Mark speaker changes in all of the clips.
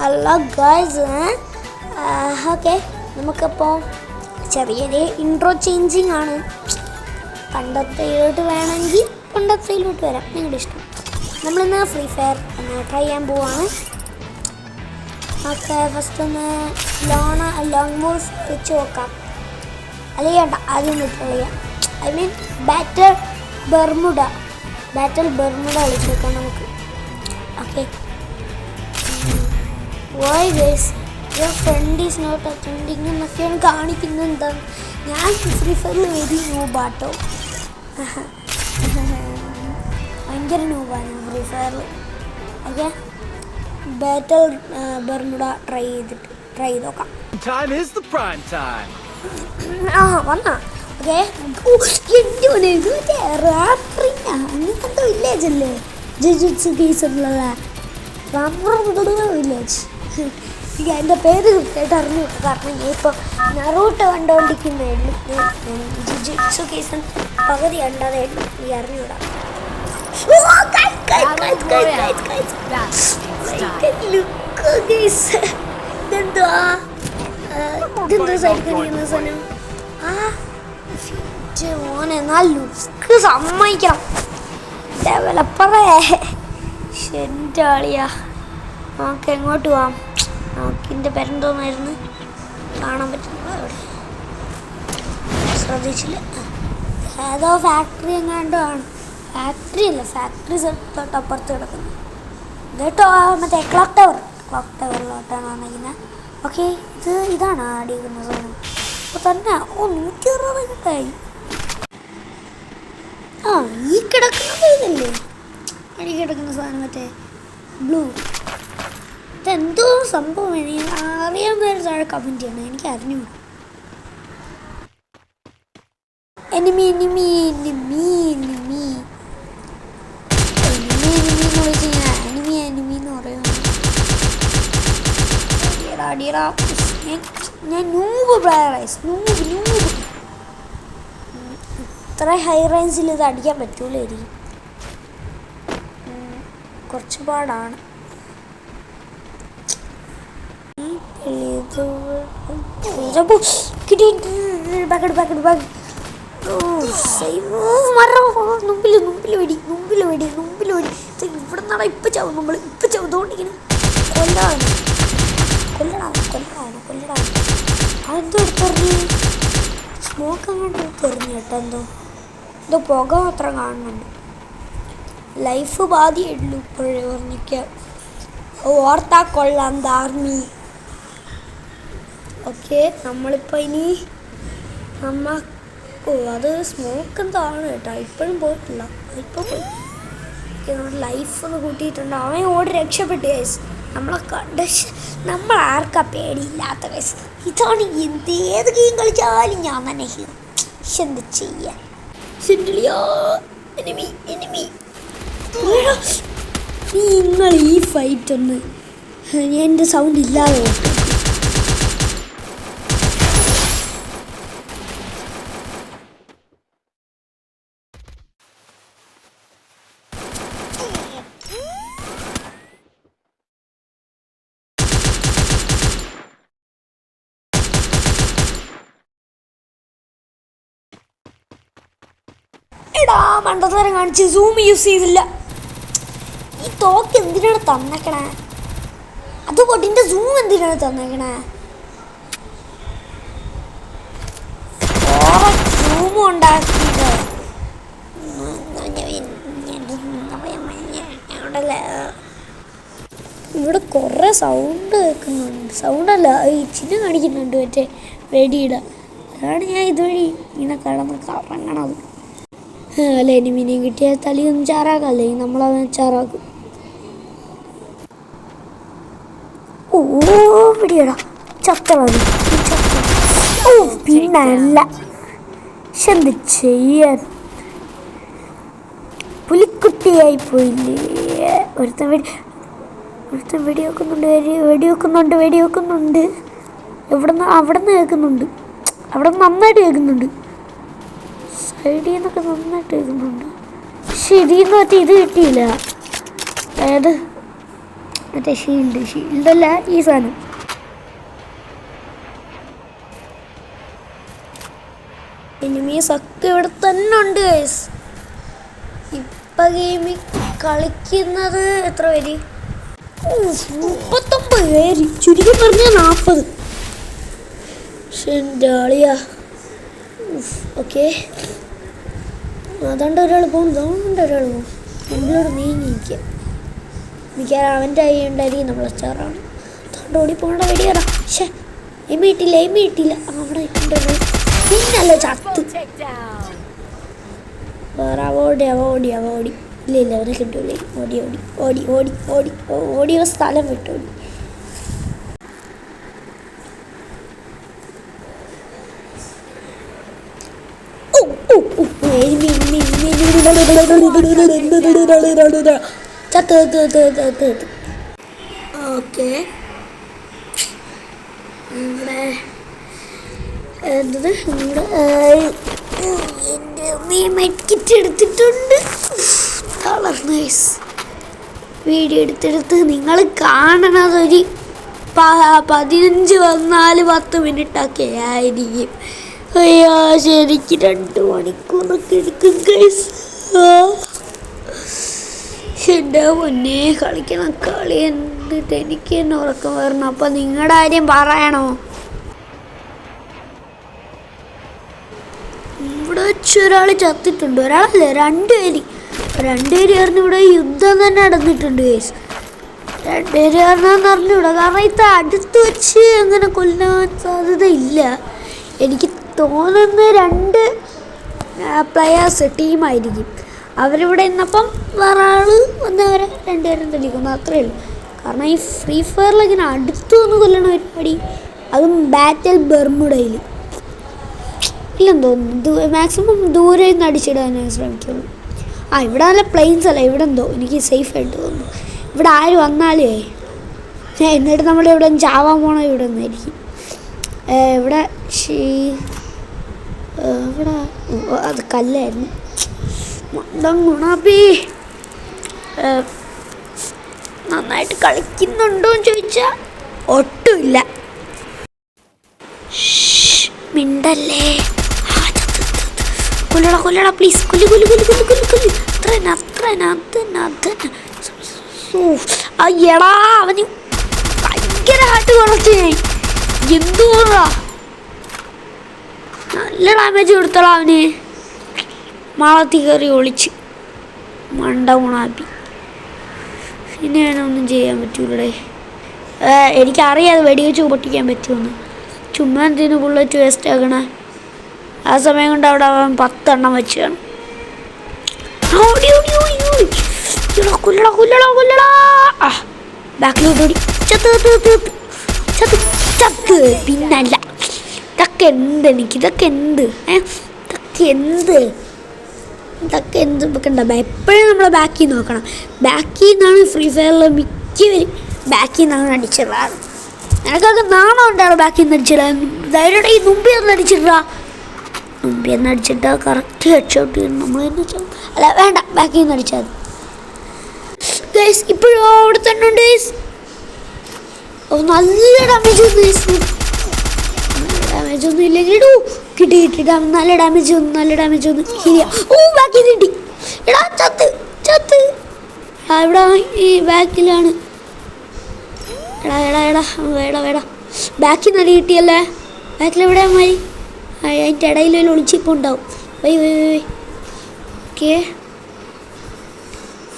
Speaker 1: Hello guys. Okay, നമുക്കപ്പോൾ ചെറിയൊരു intro changing ആണ്. പണ്ടത്തേലോട്ട് വേണമെങ്കിൽ പണ്ടത്തേലോട്ട് വരാം, നിങ്ങളുടെ ഇഷ്ടം. നമ്മളിന്ന് ഫ്രീ ഫയർ ഒന്ന് ട്രൈ ചെയ്യാൻ പോവാണ്. ഓക്കെ, ഫസ്റ്റ് ഒന്ന് ലോങ് വോൾഫ് വെച്ച് നോക്കാം. അല്ലെങ്കിൽ വേണ്ട, ആദ്യം ട്രൈ ചെയ്യാം. ഐ മീൻ ബാറ്റൽ ബെർമുഡ കളിച്ച് നോക്കാം നമുക്ക്. Okay, why guys your friend is not attending എന്നൊക്കെയാണ് കാണിക്കുന്നത്. എന്താണ്, ഞാൻ ഫ്രീ ഫയറിൽ വെരി നൂബാട്ടോ, ഭയങ്കര നൂബാണ് ഫ്രീ ഫയറിൽ. ഓക്കെ, ബാറ്റൽ ബെർമുഡ ട്രൈ ചെയ്ത് നോക്കാം. വന്നാ ഓക്കെ. അങ്ങനത്തെ വില്ലേജ് അല്ലേ ജുജുത്സു കേസുള്ള വില്ലേജ്. എൻ്റെ പേര് കൃത്യമായിട്ട് അറിഞ്ഞു, കാരണം ഞാൻ ഇപ്പോൾ നറൂട്ടോ കണ്ടുകൊണ്ടിരിക്കുന്നതായിരുന്നു. ജുജുത്സു കേസൻ പകുതി കണ്ടതായിരുന്നു, നീ അറിഞ്ഞൂടാ. ഇതെന്താ സൈഡിൽ സാധനം? മോനെ എന്നാൽ ലുക്ക് സമ്മതിക്കണം, ഡെവലപ്പറേ. എൻ്റെ ആളിയാ. നമുക്ക് എങ്ങോട്ട് പോവാം? നമുക്കിൻ്റെ പേരെന്തോന്നായിരുന്നു, കാണാൻ പറ്റുന്നത് അവിടെ ശ്രദ്ധിച്ചില്ല. ഏതോ ഫാക്ടറി എങ്ങാണ്ടോ ആണ്. ഫാക്ടറി അല്ല, ഫാക്ടറി തൊട്ടപ്പുറത്ത് കിടക്കുന്നു കേട്ടോ. മറ്റേ ക്ലോക്ക് ടവറിലോട്ടാണ് വന്നിരിക്കുന്നത്. ഓക്കെ, ഇതാണ് അടിക്കുന്ന സാധനം. അപ്പോൾ തന്നെ 160 കിട്ടായി. ഈ കിടക്കുന്നത് ഇതല്ലേ, അടി കിടക്കുന്ന സാധനം, മറ്റേ ബ്ലൂ. ഇതെന്തോ സംഭവം അറിയാവുന്നൊരു താഴെ കമൻറ്റ് ചെയ്യണം, എനിക്ക് അറിഞ്ഞു. എനിമി എന്ന് വിളിച്ച് ഞാൻ എനിമി എന്ന് പറയുന്നു. ഞാൻ നൂബ് പ്ലെയറൈസ്, നൂബ്. ഇത്ര ഹൈ റേഞ്ചിൽ ഇത് അടിക്കാൻ പറ്റൂലായിരിക്കും, കുറച്ച് പാടാണ്. മുമ്പിൽ വെടി. ഇവിടെ നിന്നാണ് ഇപ്പം ചാവും, നമ്മൾ ഇപ്പം ചാവുന്നോണ്ടിരിക്കണം. കൊല്ലടാണ്. അതെന്തോ എടുത്തെറിഞ്ഞ്, സ്മോക്ക് അങ്ങോട്ട് എടുത്തെറിഞ്ഞു കേട്ടോ. എന്തോ പുക മാത്രം കാണുന്നുണ്ട്. ലൈഫ് ബാധിയുള്ളൂ ഇപ്പോഴേ പറഞ്ഞിരിക്കുക. ഓർത്താ കൊള്ളാം ആർമി. ഓക്കെ, നമ്മളിപ്പോൾ ഇനി അത് സ്മോക്ക് എന്താണ് കേട്ടോ, ഇപ്പോഴും പോയിട്ടില്ല, ഇപ്പോൾ പോയി. നമ്മുടെ ലൈഫ് ഒന്ന് കൂട്ടിയിട്ടുണ്ട്. അവൻ ഓടി രക്ഷപ്പെട്ടു ഗൈസ്. നമ്മളെ കണ്ട് നമ്മൾ ആർക്കാ പേടിയില്ലാത്ത ഗൈസ്. ഇതാണ് ഏത് ഗെയിം കളിച്ചാലും ഞാൻ തന്നെ ഹീറോ. എന്ത് ചെയ്യാൻ? നിങ്ങൾ ഈ ഫൈറ്റ് ഒന്ന് എൻ്റെ സൗണ്ട് ഇല്ലാതെ ഓട്ടു. എടാ, മണ്ടത്തരം കാണിച്ച് സൂം യൂസ് ചെയ്തില്ല. ഈ തോക്ക് എന്തിനാണ് തന്നേക്കണേ? അതുകൊണ്ട് ഇതിൻ്റെ സൂം എന്തിനാണ് തന്നേക്കണേ? സൂം ഉണ്ടാക്കിയിട്ട് ഇവിടെ കുറേ സൗണ്ട് കേൾക്കുന്നുണ്ട്. സൗണ്ടല്ല, ഈ ചിഹ്നം കാണിക്കുന്നുണ്ട് മറ്റേ വെടിയുടെ. അതാണ് ഞാൻ ഇതുവഴി ഇങ്ങനെ കിടന്ന് കറങ്ങണത്. അല്ല, എനിമിനെയും കിട്ടിയാൽ തലിയൊന്നും ചാറാക്കാം, അല്ലെങ്കിൽ നമ്മളവൻ ചാറാക്കും. പിടിയടാ, ചത്തളത്. പിന്നല്ല, എന്ത് ചെയ്യാൻ, പുലിക്കുട്ടിയായി പോയില്ലേ. ഒരുത്തൻ വെടിവെക്കുന്നുണ്ട്. അവിടെ നിന്ന് നന്നായിട്ട് കേൾക്കുന്നുണ്ട്. സൈഡിൽ നിന്നൊക്കെ നന്നായിട്ട് കേൾക്കുന്നുണ്ട്. ശരിയെന്ന് പറ്റി ഇത് കിട്ടിയില്ല. അതായത് മറ്റേ ഷീൽഡല്ല ഈ സാധനം. എനിമീസൊക്കെ ഇവിടെ തന്നെ ഉണ്ട് ഗൈസ്. ഇപ്പം ഗെയിമിൽ കളിക്കുന്നത് എത്ര പേര്? 39 പേര്, ചുരുക്കി പറഞ്ഞാൽ 40. പക്ഷെ എൻ്റെ ആളിയാ. ഓക്കെ, അതുകൊണ്ട് ഒരാൾ പോകും, നമ്മളോട് നീങ്ങിയിരിക്കുക. മിക്കവാറും അവൻ്റെ കൈ ഉണ്ടായിരിക്കും നമ്മൾ സ്റ്റാറാണ്. അതുകൊണ്ട് ഓടി പോകേണ്ട വെടിയടാ. പക്ഷേ എമ്മി കിട്ടില്ല. അവിടെ ഇട്ടുണ്ടല്ലോ, പിന്നല്ല ചത്ത്. വേറെ അവോടി ഇല്ല അവനെ കിട്ടൂലേ. ഓടിയ സ്ഥലം വിട്ടോടി. ഓക്കെ, ഇവിടെ എന്തത് എൻ്റെ മെഡ്കിറ്റ് എടുത്തിട്ടുണ്ട്. വീഡിയോ എടുത്തെടുത്ത് നിങ്ങൾ കാണണതൊരു 15 14 10 മിനിറ്റൊക്കെ ആയിരിക്കും. അയ്യോ, ശരിക്കും 2 മണിക്കൂറൊക്കെ എടുക്കും ഗൈസ്. എൻ്റെ മുന്നേ കളിക്കണ കളി എന്നിട്ട് എനിക്ക് തന്നെ ഉറക്കം വരണം. അപ്പം നിങ്ങളുടെ കാര്യം പറയണോ? ഇവിടെ വെച്ചൊരാൾ ചത്തിട്ടുണ്ട്. ഒരാളല്ലേ, 2 പേര് കാരണം ഇവിടെ യുദ്ധം തന്നെ നടന്നിട്ടുണ്ട് ഗൈസ്. 2 പേര് കാരണമെന്ന് അറിഞ്ഞൂടാ. കാരണം ഇത് അടുത്ത് വെച്ച് അങ്ങനെ കൊല്ലാൻ സാധ്യതയില്ല. എനിക്ക് തോന്നുന്ന 2 പ്ലെയേഴ്സ് ടീമായിരിക്കും. അവരിവിടെ നിന്നപ്പം വേറെ ആൾ വന്നവരെ 2 പേരും തെളിയിക്കും, അത്രയേ ഉള്ളൂ. കാരണം ഈ ഫ്രീ ഫയറിൽ ഇങ്ങനെ അടുത്ത് വന്ന് കൊല്ലണ പരിപാടി, അതും ബാറ്റിൽ ബെർമുഡയിൽ ഇല്ലെന്ന് തോന്നുന്നു. മാക്സിമം ദൂരെ നിന്ന് അടിച്ചിടാൻ ശ്രമിക്കുള്ളൂ. ഇവിടെ നല്ല പ്ലെയിൻസ് അല്ല, ഇവിടെ എന്തോ എനിക്ക് സേഫായിട്ട് തോന്നുന്നു. ഇവിടെ ആര് വന്നാലേ എന്നിട്ട് നമ്മളിവിടെ ചാവാൻ പോണ ഇവിടെ നിന്നായിരിക്കും. ഇവിടെ ഇവിടെ അത് കല്ലായിരുന്നു. ഗുണാപ്പി നന്നായിട്ട് കളിക്കുന്നുണ്ടോയെന്ന് ചോദിച്ചാൽ ഒട്ടുമില്ല. മിണ്ടല്ലേ, കൊല്ലടാ പ്ലീസ്, എടാ അവന് ഭയങ്കര ഹാർട്ട് കുറച്ച് എന്തോടാ, നല്ല ഡാമേജ് കൊടുത്തോളാം അവന്. മാളത്തി കയറി ഒളിച്ച് മണ്ട ഗുണാപ്പി. പിന്നെ ഞാനൊന്നും ചെയ്യാൻ പറ്റൂലേ. എനിക്കറിയാം അത് വെടിവെച്ച് പൊട്ടിക്കാൻ പറ്റുമെന്ന്. ചുമ്മാ എന്തിനു ബുള്ളറ്റ് വേസ്റ്റ് ആക്കണേ. ആ സമയം കൊണ്ട് അവിടെ അവൻ 10 എണ്ണം വെച്ച് കാണും. ബാക്കിലോട്ടോടി ചത്ത്. പിന്നല്ല, ഇതൊക്കെ എന്ത് വെക്കണ്ട. എപ്പോഴും നമ്മളെ ബാക്കിൽ നോക്കണം. ബാക്കിൽ നിന്നാണ് ഫ്രീ ഫയറിൽ മിക്കവരും ബാക്കിൽ നിന്നാണ് അടിച്ചിടാറ്. എനിക്കൊക്കെ നാണം ഉണ്ടാവും ബാക്കിൽ നിന്ന് അടിച്ചിടാൻ. ധൈര്യം ഈ മുമ്പിൽ ഒന്ന് അടിച്ചിട്ടാ കറക്റ്റ് ഹെഡ്ഷോട്ട് ചെയ്യണം. നമ്മൾ തന്നെ അല്ല, വേണ്ട, ബാക്കിൽ നിന്ന് അടിച്ചാൽ ഗൈസ്. ഇപ്പോഴും അവിടെ തന്നെ ഉണ്ട് ഗൈസ്. നല്ല ഡാമേജ് ഒന്നും ഇല്ലെങ്കിൽ കിട്ടി. നല്ല ഡാമേജ് ഒന്നും ശരിയാ. ബാക്കി കിട്ടി. എടാ ചത്ത് ഇവിടെ ഈ ബാക്കിലാണ്. എടാ ബാക്കിൽ നല്ല കിട്ടിയല്ലേ. ബാക്കിലെവിടെ മാറി അതിൻ്റെ ഇടയിൽ ഒളിച്ചിപ്പോൾ ഉണ്ടാവും. ഓക്കെ,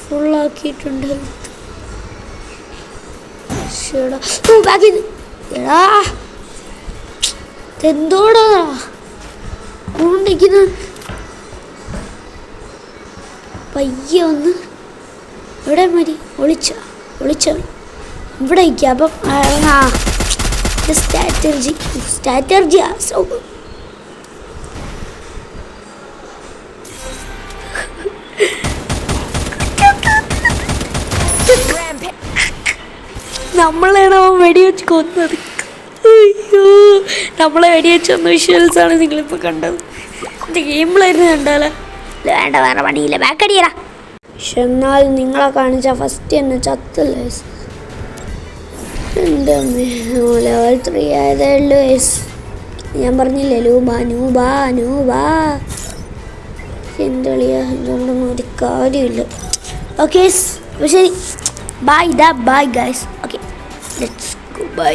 Speaker 1: ഫുള്ളാക്കിയിട്ടുണ്ട്. ബാക്കി എടാ എന്തോടാ കൊണ്ടിരിക്കുന്ന പയ്യെ ഒന്ന് ഇവിടെ മതി. ഒളിച്ച ഇവിടെ ഇരിക്കുക. അപ്പം സ്ട്രാറ്റർജിയാ. നമ്മളാണ് അവൻ വെടിവെച്ച് കൊന്നത്. അയ്യോ, നമ്മളെ വെടിവെച്ചൊന്ന് വിഷ്വൽസാണ് നിങ്ങളിപ്പോൾ കണ്ടത്. ഇത് ഗെയിമിലായിരുന്നു കണ്ടാലോ. വേണ്ട, വേറെ പണിയില്ല, ബാക്കടിയടാ. പക്ഷെ എന്നാൽ നിങ്ങളെ കാണിച്ച ഫസ്റ്റ് തന്നെ ചത്തല്ലേ. എൻ്റെ അമ്മേ ലെവൽ 3 ആയതേ ഉള്ളൂ ഗൈസ്. ഞാൻ പറഞ്ഞില്ലേ നൂബാ എന്ത് കളിയാ, ഇതുകൊണ്ടൊന്നും ഒരു കാര്യമില്ല. ഓക്കെ ശരി bye guys. Okay let's go by.